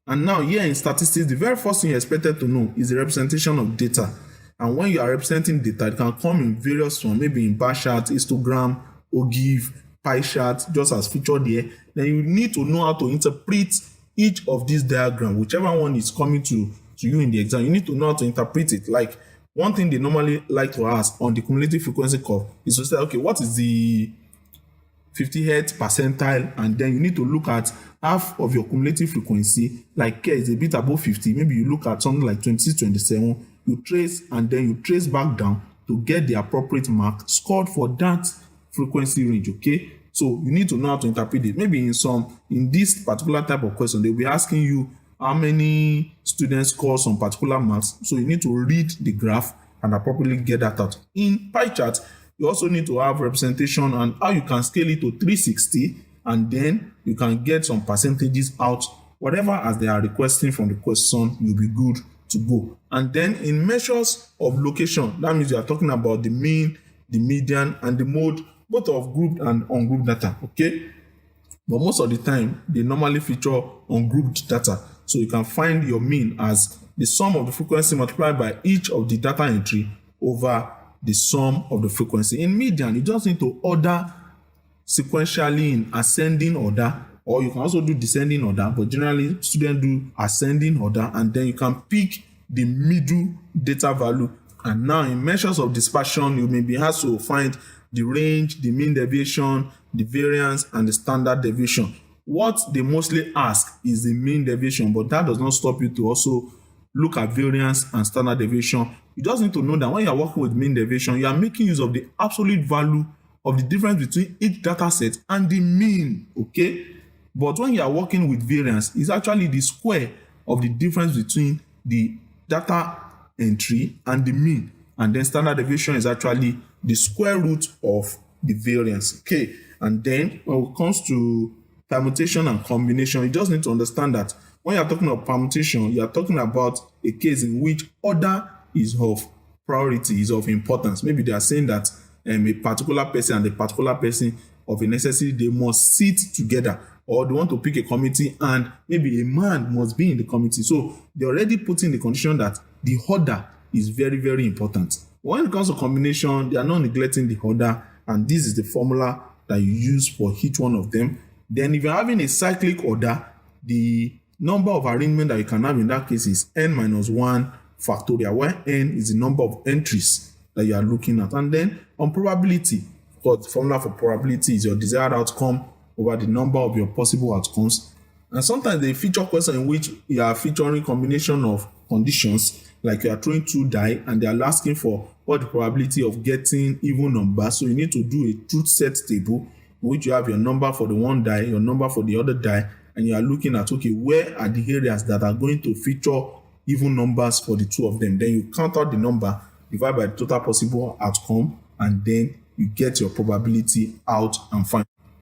And now here in statistics, the very first thing you're expected to know is the representation of data. And when you are representing data, it can come in various forms, maybe in bar chart, histogram, OGIF, pie chart, just as featured here. Then you need to know how to interpret each of these diagrams, whichever one is coming to you in the exam. You need to know how to interpret it. Like one thing they normally like to ask on the cumulative frequency curve is to say, okay, what is the 50 hertz percentile? And then you need to look at half of your cumulative frequency, like care is a bit above 50. Maybe you look at something like 26, 27, you trace, and then you trace back down to get the appropriate mark scored for that frequency range. Okay, so you need to know how to interpret it. Maybe in this particular type of question, they'll be asking you how many students score some particular marks. So you need to read the graph and appropriately get that out. In pie chart, you also need to have representation and how you can scale it to 360, and then you can get some percentages out. Whatever as they are requesting from the question, you'll be good to go. And then in measures of location, that means you are talking about the mean, the median, and the mode, both of grouped and ungrouped data. Okay, but most of the time they normally feature ungrouped data. So you can find your mean as the sum of the frequency multiplied by each of the data entry over the sum of the frequency. In median, you just need to order sequentially in ascending order, or you can also do descending order, but generally students do ascending order, and then you can pick the middle data value. And now in measures of dispersion, you may be asked to find the range, the mean deviation, the variance, and the standard deviation. What they mostly ask is the mean deviation, but that does not stop you to also look at variance and standard deviation. You just need to know that when you are working with mean deviation, you are making use of the absolute value of the difference between each data set and the mean. Okay, but when you are working with variance, it's actually the square of the difference between the data entry and the mean, and then standard deviation is actually the square root of the variance. Okay, and then when it comes to permutation and combination, you just need to understand that when you are talking about permutation, you are talking about a case in which order is of priority, is of importance. Maybe they are saying that a particular person and a particular person of a necessity, they must sit together, or they want to pick a committee and maybe a man must be in the committee. So they already put in the condition that the order is very, very important. When it comes to combination, they are not neglecting the order, and this is the formula that you use for each one of them. Then if you're having a cyclic order, the number of arrangement that you can have in that case is n minus 1 factorial, where n is the number of entries that you are looking at. And then on probability, because the formula for probability is your desired outcome over the number of your possible outcomes. And sometimes they feature questions in which you are featuring combination of conditions, like you are throwing two die and they are asking for what the probability of getting even numbers. So you need to do a truth set table in which you have your number for the one die, your number for the other die, and you are looking at, okay, where are the areas that are going to feature even numbers for the two of them. Then you count out the number, divide by the total possible outcome, and then you get your probability out and find.